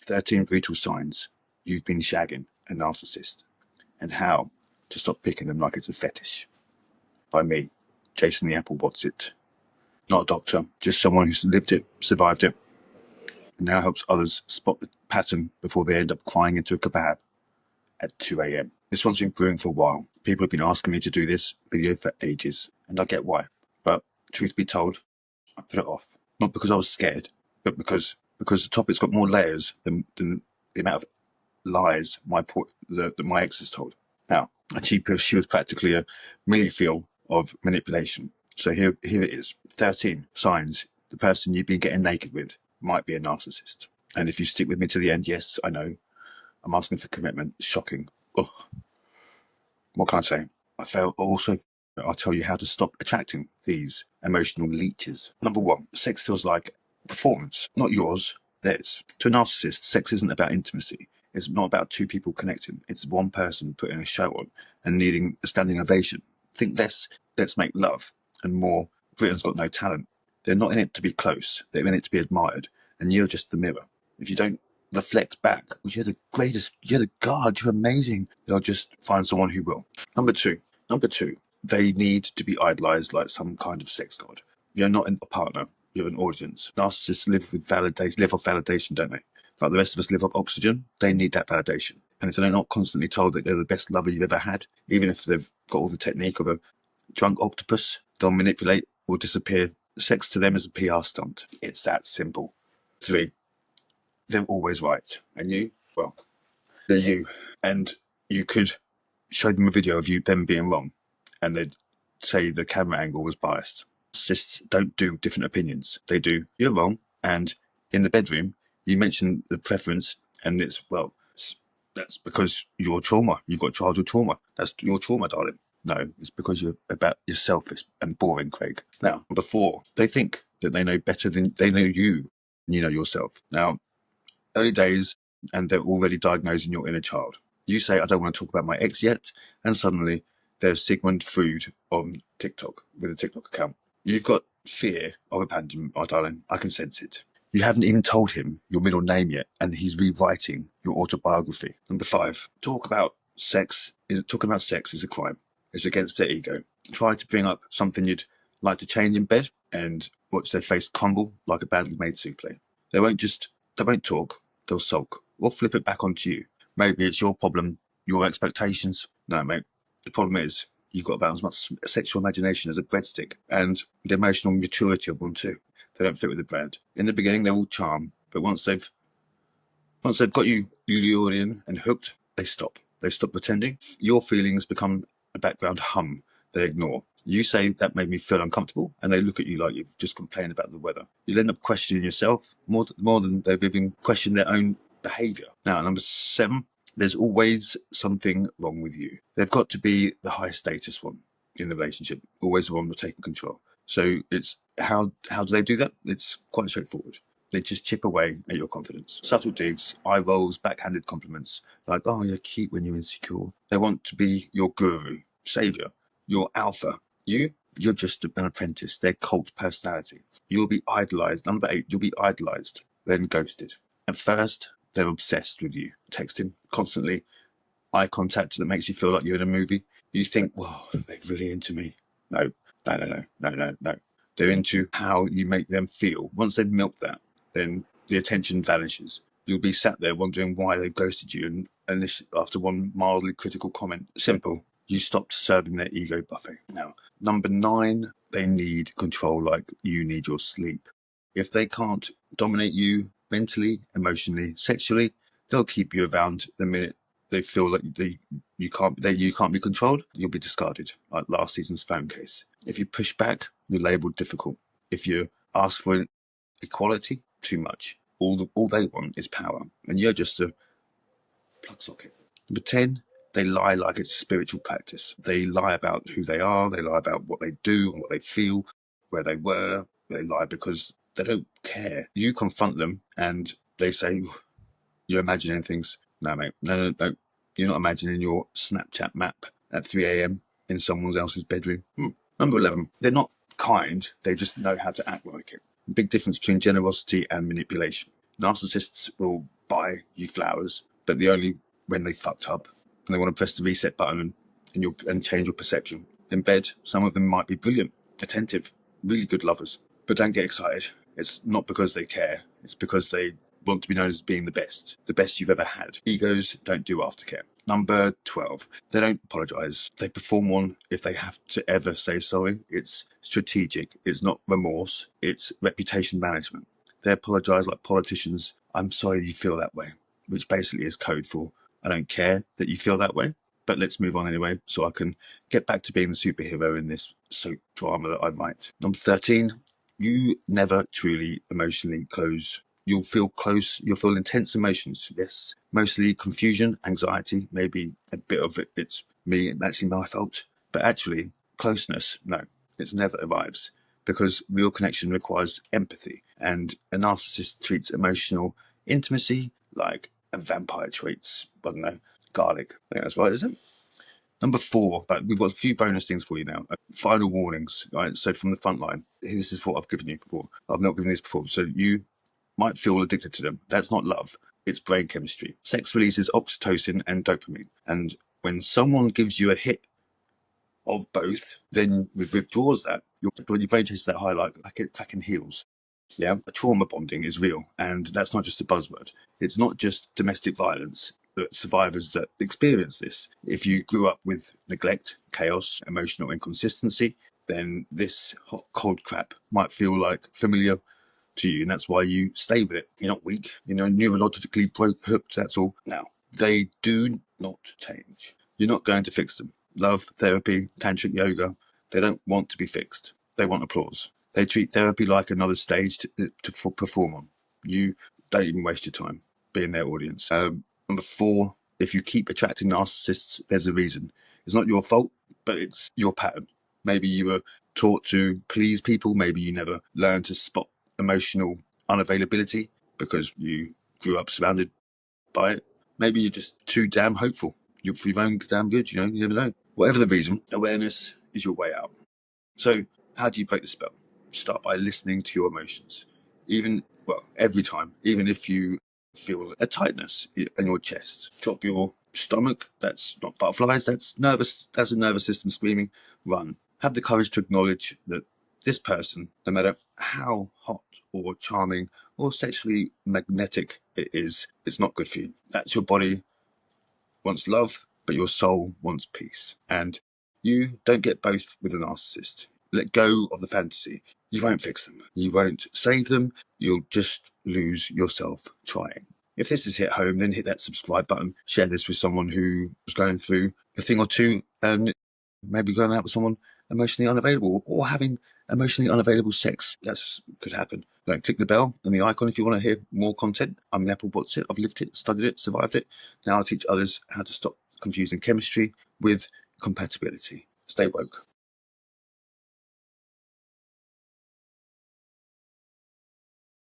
13 brutal signs you've been shagging a narcissist and how to stop picking them like it's a fetish. By me, Jason the Apple What's It. Not a doctor, just someone who's lived it, survived it, and now helps others spot the pattern before they end up crying into a kebab at 2 a.m. This one's been brewing for a while. People have been asking me to do this video for ages, and I get why. But truth be told, I put it off. Not because I was scared, but because the topic's got more layers than the amount of lies that my ex has told. Now, she was practically a mini-feel of manipulation. So here it is. 13 signs the person you've been getting naked with might be a narcissist. And if you stick with me to the end, yes, I know, I'm asking for commitment. It's shocking. Oh, what can I say? I'll tell you how to stop attracting these emotional leeches. Number one, sex feels like performance, not yours, theirs. To a narcissist, sex isn't about intimacy. It's not about two people connecting. It's one person putting a show on and needing a standing ovation. Think less, let's make love, and more, Britain's got no talent. They're not in it to be close. They're in it to be admired. And you're just the mirror. If you don't reflect back, you're the greatest, you're the god, you're amazing, they'll just find someone who will. Number two, they need to be idolized like some kind of sex god. You're not a partner, you're an audience. Narcissists live off validation, don't they? Like the rest of us live off oxygen, they need that validation. And if they're not constantly told that they're the best lover you've ever had, even if they've got all the technique of a drunk octopus, they'll manipulate or disappear. Sex to them is a PR stunt. It's that simple. 3, they're always right. And you? Well, they're you. And you could show them a video of them being wrong, and they'd say the camera angle was biased. Narcissists don't do different opinions. They do, you're wrong, and in the bedroom, you mention the preference, and that's because your trauma. You've got childhood trauma. That's your trauma, darling. No, it's because you're selfish and boring, Craig. Now, number 4, they think that they know better than they know you, and you know yourself. Now, early days, and they're already diagnosing your inner child. You say, I don't want to talk about my ex yet, and suddenly there's Sigmund Freud on TikTok with a TikTok account. You've got fear of abandonment, my darling. I can sense it. You haven't even told him your middle name yet, and he's rewriting your autobiography. Number 5, talking about sex is a crime. It's against their ego. Try to bring up something you'd like to change in bed and watch their face crumble like a badly made souffle. They won't talk, they'll sulk or flip it back onto you. Maybe it's your problem, your expectations. No, mate, the problem is you've got about as much sexual imagination as a breadstick, and the emotional maturity of one too. They don't fit with the brand. In the beginning, they're all charm, but once they've got you lured in and hooked, they stop. They stop pretending. Your feelings become a background hum they ignore. You say, that made me feel uncomfortable, and they look at you like you've just complained about the weather. You'll end up questioning yourself more than they've even questioned their own behaviour. Now, number 7, there's always something wrong with you. They've got to be the high status one in the relationship, always the one that's taking control. So it's how do they do that? It's quite straightforward. They just chip away at your confidence. Subtle digs, eye rolls, backhanded compliments, like, oh, you're cute when you're insecure. They want to be your guru, savior, your alpha. You're just an apprentice, their cult personality. You'll be idolized. Number 8, you'll be idolized, then ghosted. At first, they're obsessed with you, texting constantly, eye contact that makes you feel like you're in a movie. You think, whoa, they're really into me. No. They're into how you make them feel. Once they've milked that, then the attention vanishes. You'll be sat there wondering why they've ghosted you, and this, after one mildly critical comment. Simple. You stopped serving their ego buffet. Now, number 9, they need control like you need your sleep. If they can't dominate you mentally, emotionally, sexually, they'll keep you around the minute they feel like you can't be controlled. You'll be discarded, like last season's phone case. If you push back, you're labelled difficult. If you ask for equality, too much. All they want is power, and you're just a plug socket. Number 10, they lie like it's a spiritual practice. They lie about who they are. They lie about what they do and what they feel, where they were. They lie because they don't care. You confront them and they say, you're imagining things. No, mate. No. You're not imagining your Snapchat map at 3 a.m. in someone else's bedroom. Number 11, they're not kind. They just know how to act like it. Big difference between generosity and manipulation. Narcissists will buy you flowers, but the only when they fucked up and they want to press the reset button and change your perception. In bed, some of them might be brilliant, attentive, really good lovers, but don't get excited. It's not because they care. It's because they want to be known as being the best you've ever had. Egos don't do aftercare. Number 12, they don't apologize. They perform one if they have to ever say sorry. It's strategic. It's not remorse. It's reputation management. They apologize like politicians. I'm sorry you feel that way, which basically is code for I don't care that you feel that way, but let's move on anyway so I can get back to being the superhero in this soap drama that I write. Number 13, you never truly emotionally close. You'll feel close, you'll feel intense emotions, yes. Mostly confusion, anxiety, maybe a bit of it, it's me, actually my fault. But actually, closeness, no, it never arrives because real connection requires empathy. And a narcissist treats emotional intimacy like a vampire treats, I don't know, garlic. I think that's right, isn't it? Number 4, we've got a few bonus things for you now. Final warnings, right? So from the front line, this is what I've given you before. I've not given this before. So you might feel addicted to them. That's not love. It's brain chemistry. Sex releases oxytocin and dopamine. And when someone gives you a hit of both, then it withdraws that. When your brain chases that high, like cracking heels. Yeah, trauma bonding is real, and that's not just a buzzword. It's not just domestic violence. The survivors that experience this. If you grew up with neglect, chaos, emotional inconsistency, then this hot, cold crap might feel like familiar to you, and that's why you stay with it. You're not weak, neurologically hooked, that's all. Now, they do not change. You're not going to fix them. Love, therapy, tantric yoga, they don't want to be fixed. They want applause. They treat therapy like another stage to perform on. You don't even waste your time being their audience. Number 4, if you keep attracting narcissists, there's a reason. It's not your fault, but it's your pattern. Maybe you were taught to please people. Maybe you never learned to spot emotional unavailability because you grew up surrounded by it. Maybe you're just too damn hopeful. You're for your own damn good, you never know. Whatever the reason, awareness is your way out. So how do you break the spell? Start by listening to your emotions. Every time, even if you feel a tightness in your chest, drop your stomach. That's not butterflies, that's nervous. That's a nervous system screaming, run. Have the courage to acknowledge that this person, no matter how hot or charming or sexually magnetic it is, it's not good for you. That's your body wants love, but your soul wants peace. And you don't get both with a narcissist. Let go of the fantasy. You won't fix them. You won't save them. You'll just lose yourself trying. If this has hit home, then hit that subscribe button. Share this with someone who was going through a thing or two and maybe going out with someone emotionally unavailable or having emotionally unavailable sex. That could happen. Like, click the bell and the icon if you want to hear more content. I'm the Apple What's It. I've lived it, studied it, survived it. Now I teach others how to stop confusing chemistry with compatibility. Stay woke.